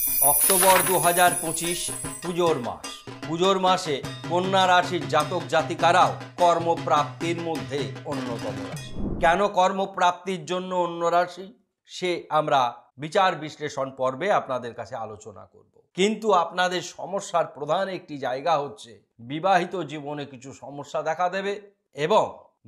October 2025 পুজোর মাস। পুজোর মাসে কন্যা রাশির জাতক জাতিকারাও কর্মপ্রাপ্তির মধ্যে অন্যতম রাশি। কেন কর্মপ্রাপ্তির জন্য অন্য রাশি, সে আমরা বিচার বিশ্লেষণ পর্বে আপনাদের কাছে আলোচনা করব। কিন্তু আপনাদের সমস্যার প্রধান একটি জায়গা হচ্ছে বিবাহিত জীবনে কিছু সমস্যা দেখা দেবে এবং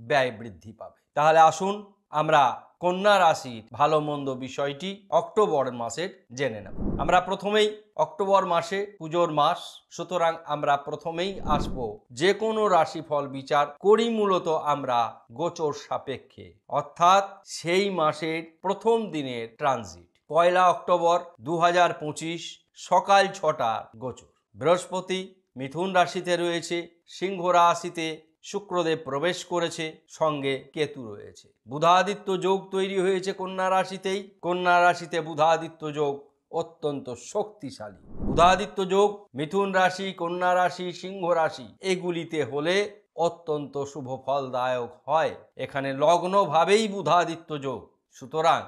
ব্যয় বৃদ্ধি পাবে। তাহলে আসুন আমরা কন্যা রাশির ভালো মন্দ বিষয়টি অক্টোবর মাসের জেনে নেব। আমরা প্রথমেই অক্টোবর মাসে পুজোর মাস, সুতরাং আমরা প্রথমেই আসব যে কোনো রাশিফল বিচার করি মূলত আমরা গোচর সাপেক্ষে, অর্থাৎ সেই মাসের প্রথম দিনের ট্রানজিট। 1 অক্টোবর 2025 সকাল 6টার গোচর। বৃহস্পতি মিথুন রাশিতে রয়েছে, সিংহ রাশিতে শুক্রদেব প্রবেশ করেছে, সঙ্গে কেতু রয়েছে। বুধাদিত্য যোগ তৈরি হয়েছে কন্যা রাশিতেই। কন্যা রাশিতে বুধাদিত্য যোগ অত্যন্ত শক্তিশালী। বুধাদিত্য যোগ মিথুন রাশি, কন্যা রাশি, সিংহ রাশি এগুলিতে হলে অত্যন্ত শুভ ফলদায়ক হয়। এখানে লগ্নভাবেই বুধাদিত্য যোগ, সুতরাং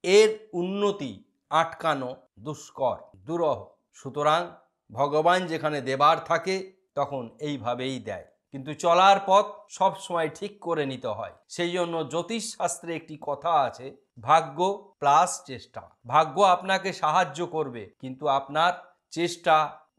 এর উন্নতি আটকানো দুষ্কর, দুরহ। সুতরাং ভগবান যেখানে দেবার থাকে তখন এইভাবেই দেয়, কিন্তু চলার পথ সব সময় ঠিক করে নিতে হয়। সেই জন্য জ্যোতিষ শাস্ত্রে একটি কথা আছে, ভাগ্য প্লাস চেষ্টা। ভাগ্য আপনাকে সাহায্য করবে, কিন্তু আপনার চেষ্টা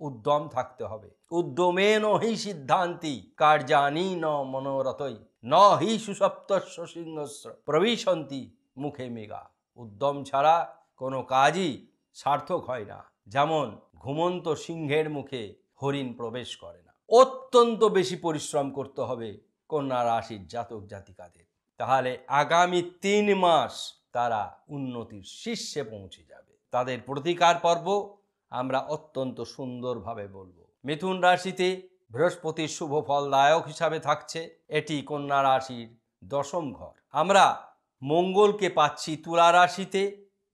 উদ্যম থাকতে হবে। উদ্যমে নহি সিদ্ধান্তি কার্যানি ন মনোরথই ন হি সুসপ্তস্য সিংহস্য প্রবিশন্তি মুখে মেঘা। উদ্যম ছাড়া কোনো কাজই সার্থক হয় না। যেমন ঘুমন্ত সিংহের মুখে হরিণ প্রবেশ করে না। অত্যন্ত বেশি পরিশ্রম করতে হবে কন্যা রাশির জাতক জাতিকাদের, তাহলে আগামী 3 মাস তারা উন্নতির শীর্ষে পৌঁছে যাবে। তাদের প্রতিকার পর্ব আমরা অত্যন্ত সুন্দরভাবে বলবো। মিথুন রাশিতে বৃহস্পতির শুভ ফলদায়ক হিসাবে থাকছে, এটি কন্যা রাশির 10ম ঘর। আমরা মঙ্গলকে পাচ্ছি তুলা রাশিতে।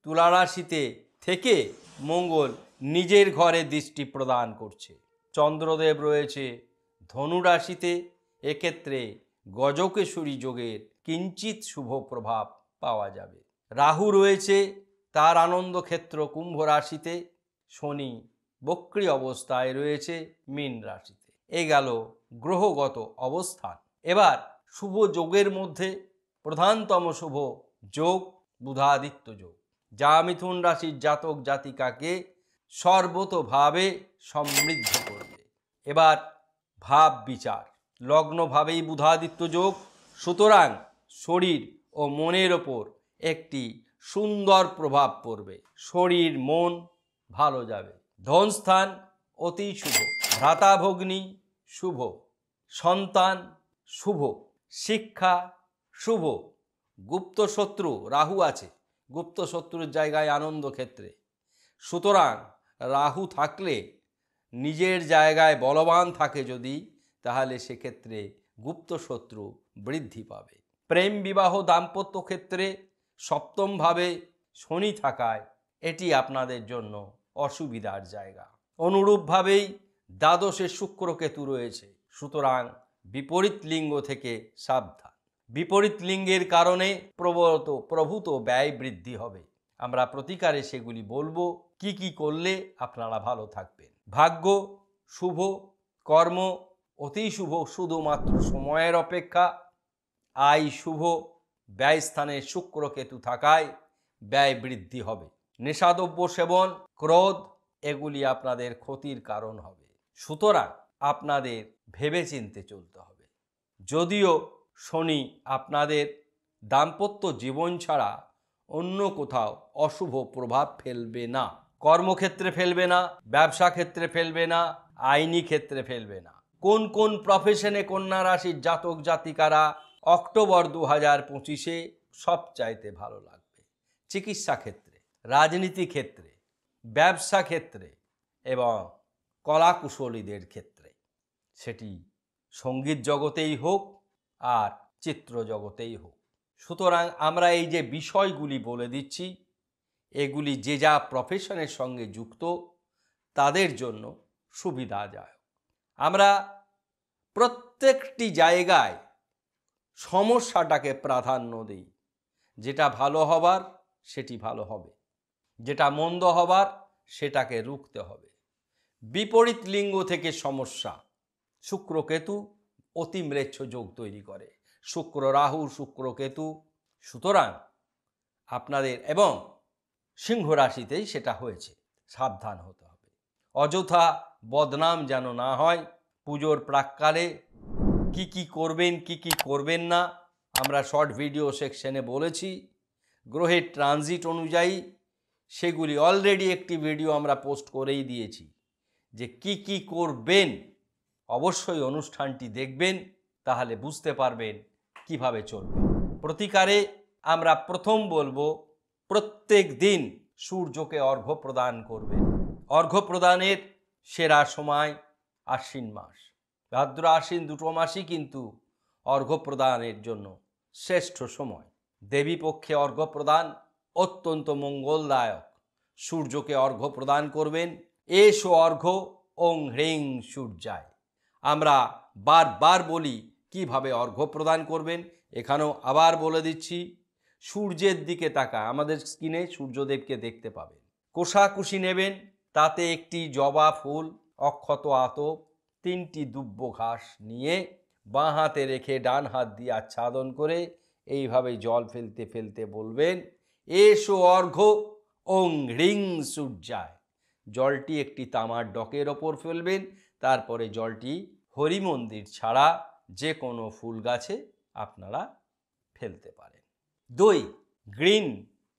তুলা রাশিতে থেকে মঙ্গল নিজের ঘরে দৃষ্টি প্রদান করছে। চন্দ্রদেব রয়েছে ধনু রাশিতে, এক্ষেত্রে গজকেশরী যোগের কিঞ্চিত শুভ প্রভাব পাওয়া যাবে। রাহু রয়েছে তার আনন্দ ক্ষেত্র কুম্ভ রাশিতে, শনি বক্রী অবস্থায় রয়েছে মীন রাশিতে। এ গেল গ্রহগত অবস্থান। এবার শুভ যোগের মধ্যে প্রধানতম শুভ যোগ বুধাদিত্য যোগ, যা মিথুন রাশির জাতক জাতিকাকে সর্বতোভাবে সমৃদ্ধ করবে। এবার ভাব বিচার, লগ্নভাবেই বুধাদিত্য যোগ, সুতরাং শরীর ও মনের ওপর একটি সুন্দর প্রভাব পড়বে। শরীর মন ভালো যাবে। ধনস্থান অতি শুভ, ভ্রাতা ভগ্নী শুভ, সন্তান শুভ, শিক্ষা শুভ। গুপ্ত শত্রু রাহু আছে, গুপ্ত শত্রুর জায়গায় আনন্দ ক্ষেত্রে, সুতরাং রাহু থাকলে নিজের জায়গায় বলবান থাকে যদি, তাহলে সেক্ষেত্রে গুপ্ত শত্রু বৃদ্ধি পাবে। প্রেম বিবাহ দাম্পত্য ক্ষেত্রে 7ম ভাবে শনি থাকায় এটি আপনাদের জন্য অসুবিধার জায়গা। অনুরূপভাবেই দ্বাদশে শুক্র কেতু রয়েছে, সুতরাং বিপরীত লিঙ্গ থেকে সাবধান। বিপরীত লিঙ্গের কারণে প্রভূত ব্যয় বৃদ্ধি হবে। আমরা প্রতিকারে সেগুলি বলবো, কি কি করলে আপনারা ভালো থাকবেন। ভাগ্য শুভ, কর্ম অতি শুভ, শুধুমাত্র সময়ের অপেক্ষা। আয় শুভ, ব্যয় স্থানে শুক্র কেতু থাকায় ব্যয় বৃদ্ধি হবে। নেশাদ্রব্য সেবন, ক্রোধ এগুলি আপনাদের ক্ষতির কারণ হবে, সুতরাং আপনাদের ভেবেচিন্তে চলতে হবে। যদিও শনি আপনাদের দাম্পত্য জীবন ছাড়া অন্য কোথাও অশুভ প্রভাব ফেলবে না, কর্মক্ষেত্রে ফেলবে না, ব্যবসা ক্ষেত্রে ফেলবে না, আইনি ক্ষেত্রে ফেলবে না। কোন কোন প্রফেশনে কন্যা রাশির জাতক জাতিকারা অক্টোবর 2025-এ সবচাইতে ভালো লাগবে? চিকিৎসা ক্ষেত্রে, রাজনীতি ক্ষেত্রে, ব্যবসা ক্ষেত্রে এবং কলাকুশলীদের ক্ষেত্রে, সেটি সঙ্গীত জগতেই হোক আর চিত্র জগতেই হোক। সুতরাং আমরা এই যে বিষয়গুলি বলে দিচ্ছি, এগুলি যে যা প্রফেশনের সঙ্গে যুক্ত তাদের জন্য সুবিধাজনক। আমরা প্রত্যেকটি জায়গায় সমস্যাটাকে প্রাধান্য দিই। যেটা ভালো হবার সেটি ভালো হবে, যেটা মন্দ হবার সেটাকে রুখতে হবে। বিপরীত লিঙ্গ থেকে সমস্যা, শুক্র কেতু অতি ম্লেচ্ছ যোগ তৈরি করে, শুক্র রাহু, শুক্র কেতু। সুতরাং আপনাদের এবং সিংহ রাশিতেই সেটা হয়েছে, সাবধান হতে হবে। অযথা বদনাম যেন না হয়। পুজোর প্রাক্কালে কি কি করবেন কি কি করবেন না আমরা শর্ট ভিডিও সেকশনে বলেছি। গ্রহের ট্রানজিট অনুযায়ী সেগুলি অলরেডি একটি ভিডিও আমরা পোস্ট করেই দিয়েছি যে কি কি করবেন। অবশ্যই অনুষ্ঠানটি দেখবেন, তাহলে বুঝতে পারবেন কিভাবে চলবে। প্রতিকারে আমরা প্রথম বলবো, প্রত্যেক দিন সূর্যকে অর্ঘ্য প্রদান করবেন। অর্ঘ্য প্রদানের সেরা সময় আশ্বিন মাস। ভাদ্র আশ্বিন দুটো মাসই কিন্তু অর্ঘ্য প্রদানের জন্য শ্রেষ্ঠ সময়। দেবী পক্ষে অর্ঘ্য প্রদান অত্যন্ত মঙ্গলদায়ক। সূর্যকে অর্ঘ্য প্রদান করবেন। এসো অর্ঘ্য ওং হ্রিং সূর্যায়। আমরা বারবার বলি কিভাবে অর্ঘ্য প্রদান করবেন, এখানেও আবার বলে দিচ্ছি। সূর্যের দিকে তাকা, আমাদের স্ক্রিনে সূর্যদেবকে দেখতে পাবেন। কোষাকুষি নেবেন, তাতে একটি জবা ফুল, অক্ষত আতপ, 3টি দুব্য ঘাস নিয়ে বাঁ হাতে রেখে ডান হাত দিয়ে আচ্ছাদন করে এইভাবে জল ফেলতে ফেলতে বলবেন, এসো অর্ঘ্য ওং হ্রিং সূর্যায়। জলটি একটি তামার ডকের ওপর ফেলবেন, তারপরে জলটি হরি মন্দির ছাড়া যে কোনো ফুল গাছে আপনারা ফেলতে পারেন। 2, গ্রিন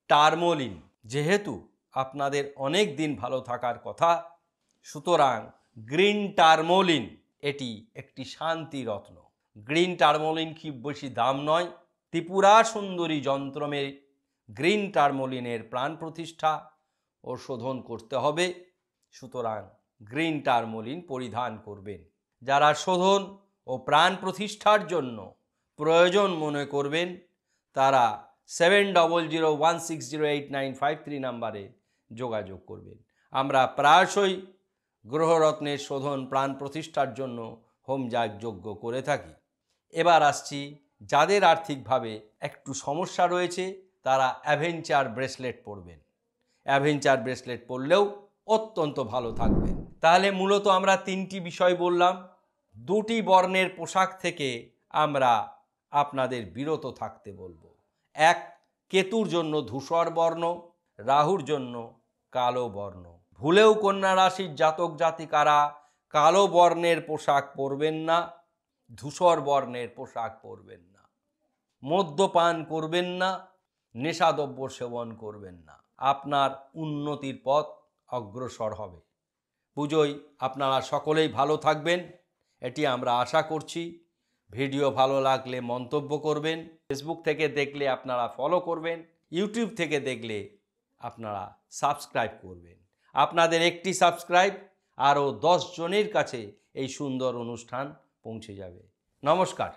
টারমোলিন। যেহেতু আপনাদের অনেক দিন ভালো থাকার কথা, সুতরাং গ্রিন টারমোলিন এটি একটি শান্তি রত্ন। গ্রিন টারমোলিন খুব বেশি দাম নয়। ত্রিপুরা সুন্দরী যন্ত্রমে গ্রিন টারমোলিনের প্রাণ প্রতিষ্ঠা ও শোধন করতে হবে। সুতরাং গ্রিন টারমোলিন পরিধান করবেন। যারা শোধন ও প্রাণ প্রতিষ্ঠার জন্য প্রয়োজন মনে করবেন তারা 7001608953 নাম্বারে যোগাযোগ করবেন। আমরা প্রায়শই গ্রহরত্নের শোধন প্রাণ প্রতিষ্ঠার জন্য হোমযাগ যজ্ঞ করে থাকি। এবার আসছি, যাদের আর্থিকভাবে একটু সমস্যা রয়েছে তারা অ্যাভেঞ্চার ব্রেসলেট পরবেন। অ্যাভেঞ্চার ব্রেসলেট পরলেও অত্যন্ত ভালো থাকবেন। তাহলে মূলত আমরা 3টি বিষয় বললাম। 2টি বর্ণের পোশাক থেকে আমরা আপনাদের বিরত থাকতে বলবো। 1, কেতুর জন্য ধূসর বর্ণ, রাহুর জন্য কালো বর্ণ। ভুলেও কন্যা রাশির জাতক জাতিকারা কালো বর্ণের পোশাক পরবেন না, ধূসর বর্ণের পোশাক পরবেন না, মদ্যপান করবেন না, নেশাদ্রব্য সেবন করবেন না। আপনার উন্নতির পথ অগ্রসর হবে। পুজোয় আপনারা সকলেই ভালো থাকবেন, এটি আমরা আশা করছি। ভিডিও ভালো লাগলে মন্তব্য করবেন। ফেসবুক থেকে দেখলে আপনারা ফলো করবেন, ইউটিউব থেকে দেখলে আপনারা সাবস্ক্রাইব করবেন। আপনাদের একটি সাবস্ক্রাইব আরও 10 জনের কাছে এই সুন্দর অনুষ্ঠান পৌঁছে যাবে। নমস্কার।